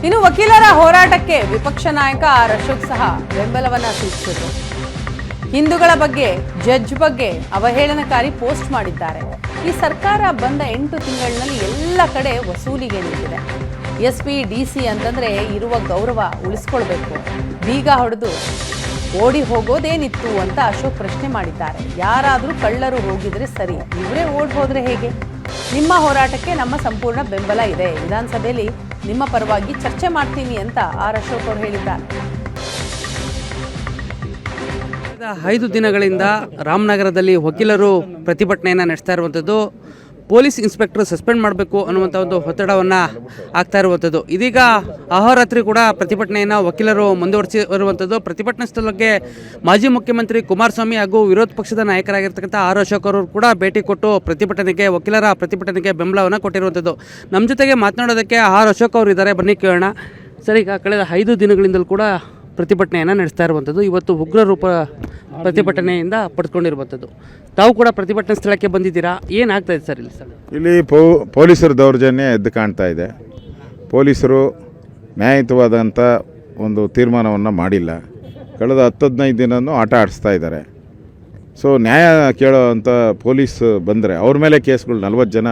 ಇನ್ನು ವಕೀಲರ ಹೋರಾಟಕ್ಕೆ ವಿಪಕ್ಷ ನಾಯಕ ಆರ್ ಅಶೋಕ್ ಸಹ ಬೆಂಬಲವನ್ನ ಸೂಚಿಸಿದರು. ಹಿಂದೂಗಳ ಬಗ್ಗೆ, ಜಡ್ಜ್ ಬಗ್ಗೆ ಅವಹೇಳನಕಾರಿ ಪೋಸ್ಟ್ ಮಾಡಿದ್ದಾರೆ. ಈ ಸರ್ಕಾರ ಬಂದ 8 ತಿಂಗಳಿನಲ್ಲಿ ಎಲ್ಲ ಕಡೆ ವಸೂಲಿಗೆ ನಿಂತಿದೆ. SP DC ಅಂತಂದ್ರೆ ಇರುವ ಗೌರವ ಉಳಿಸ್ಕೊಳ್ಬೇಕು, ಬೀಗ ಹೊಡೆದು ಓಡಿ ಹೋಗೋದೇನಿತ್ತು ಅಂತ ಅಶೋಕ್ ಪ್ರಶ್ನೆ ಮಾಡಿದ್ದಾರೆ. ಯಾರಾದರೂ ಕಳ್ಳರು ಹೋಗಿದ್ರೆ ಸರಿ, ಇವರೇ ಓಡಿ ಹೋದ್ರೆ ಹೇಗೆ? ನಿಮ್ಮ ಹೋರಾಟಕ್ಕೆ ನಮ್ಮ ಸಂಪೂರ್ಣ ಬೆಂಬಲ ಇದೆ, ವಿಧಾನಸಭೆಯಲ್ಲಿ ನಿಮ್ಮ ಪರವಾಗಿ ಚರ್ಚೆ ಮಾಡ್ತೀನಿ ಅಂತ ಆರ್ ಅಶೋಕ್ ಅವರು ಹೇಳಿದ್ದಾರೆ. 5 ದಿನಗಳಿಂದ ರಾಮನಗರದಲ್ಲಿ ವಕೀಲರು ಪ್ರತಿಭಟನೆಯನ್ನು ನಡೆಸ್ತಾ ಇರುವಂಥದ್ದು. ಪೊಲೀಸ್ ಇನ್ಸ್ಪೆಕ್ಟರ್ ಸಸ್ಪೆಂಡ್ ಮಾಡಬೇಕು ಅನ್ನುವಂಥ ಒಂದು ಒತ್ತಡವನ್ನು ಆಗ್ತಾ ಇರುವಂಥದ್ದು. ಇದೀಗ ಅಹೋರಾತ್ರಿ ಕೂಡ ಪ್ರತಿಭಟನೆಯನ್ನು ವಕೀಲರು ಮುಂದುವರಿಸಿರುವಂಥದ್ದು. ಪ್ರತಿಭಟನೆ ಸ್ಥಳಕ್ಕೆ ಮಾಜಿ ಮುಖ್ಯಮಂತ್ರಿ ಕುಮಾರಸ್ವಾಮಿ ಹಾಗೂ ವಿರೋಧ ಪಕ್ಷದ ನಾಯಕರಾಗಿರ್ತಕ್ಕಂಥ ಆರ್ ಅಶೋಕ್ ಅವರು ಕೂಡ ಭೇಟಿ ಕೊಟ್ಟು ವಕೀಲರ ಪ್ರತಿಭಟನೆಗೆ ಬೆಂಬಲವನ್ನು ಕೊಟ್ಟಿರುವಂಥದ್ದು. ನಮ್ಮ ಜೊತೆಗೆ ಮಾತನಾಡೋದಕ್ಕೆ ಆರ್ ಅಶೋಕ್ ಅವರು ಇದ್ದಾರೆ, ಬನ್ನಿ ಕೇಳೋಣ. ಸರ್, ಈಗ ಕಳೆದ 5 ದಿನಗಳಿಂದಲೂ ಕೂಡ ಪ್ರತಿಭಟನೆಯನ್ನು ನಡೆಸ್ತಾ ಇರುವಂಥದ್ದು. ಇವತ್ತು ಉಗ್ರ ರೂಪ ಪ್ರತಿಭಟನೆಯಿಂದ ಪಡೆದುಕೊಂಡಿರುವಂಥದ್ದು. ತಾವು ಕೂಡ ಪ್ರತಿಭಟನೆ ಸ್ಥಳಕ್ಕೆ ಬಂದಿದ್ದೀರಾ, ಏನಾಗ್ತಾ ಇದೆ ಸರ್ ಇಲ್ಲಿ? ಇಲ್ಲಿ ಪೊಲೀಸರ ದೌರ್ಜನ್ಯ ಎದ್ದು ಕಾಣ್ತಾ ಇದೆ. ಪೊಲೀಸರು ನ್ಯಾಯಯುತವಾದಂಥ ಒಂದು ತೀರ್ಮಾನವನ್ನು ಮಾಡಿಲ್ಲ. ಕಳೆದ 10-15 ದಿನವೂ ಆಟ ಆಡಿಸ್ತಾ ಇದ್ದಾರೆ. ಸೊ ನ್ಯಾಯ ಕೇಳೋವಂಥ ಪೊಲೀಸ್ ಬಂದರೆ ಅವ್ರ ಮೇಲೆ ಕೇಸ್ಗಳು 40 ಜನ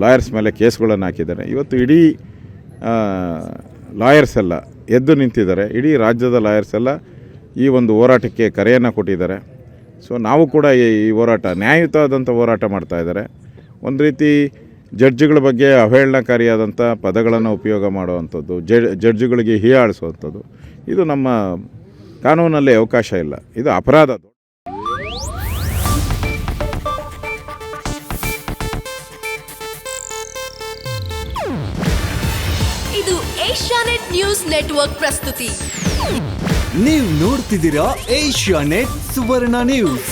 ಲಾಯರ್ಸ್ ಮೇಲೆ ಕೇಸ್ಗಳನ್ನು ಹಾಕಿದ್ದಾರೆ. ಇವತ್ತು ಇಡೀ ಲಾಯರ್ಸ್ ಎಲ್ಲ ಎದ್ದು ನಿಂತಿದ್ದಾರೆ. ಇಡೀ ರಾಜ್ಯದ ಲಾಯರ್ಸ್ ಎಲ್ಲ ಈ ಒಂದು ಹೋರಾಟಕ್ಕೆ ಕರೆಯನ್ನು ಕೊಟ್ಟಿದ್ದಾರೆ. ಸೊ ನಾವು ಕೂಡ ಈ ಹೋರಾಟ ನ್ಯಾಯಯುತವಾದಂಥ ಹೋರಾಟ ಮಾಡ್ತಾ ಇದ್ದಾರೆ. ಒಂದು ರೀತಿ ಜಡ್ಜ್ಗಳ ಬಗ್ಗೆ ಅವಹೇಳನಕಾರಿಯಾದಂಥ ಪದಗಳನ್ನು ಉಪಯೋಗ ಮಾಡುವಂಥದ್ದು, ಜಡ್ಜ್ಗಳಿಗೆ ಹೀಯಾಳಿಸುವಂಥದ್ದು, ಇದು ನಮ್ಮ ಕಾನೂನಲ್ಲಿ ಅವಕಾಶ ಇಲ್ಲ, ಇದು ಅಪರಾಧ. ಇದು ಏಷ್ಯಾನೆಟ್ ನ್ಯೂಸ್ ನೆಟ್ವರ್ಕ್ ಪ್ರಸ್ತುತಿ. ನೀವು ನೋಡ್ತಿದ್ದೀರಾ ಏಷ್ಯಾನೆಟ್ ಸುವರ್ಣ ನ್ಯೂಸ್.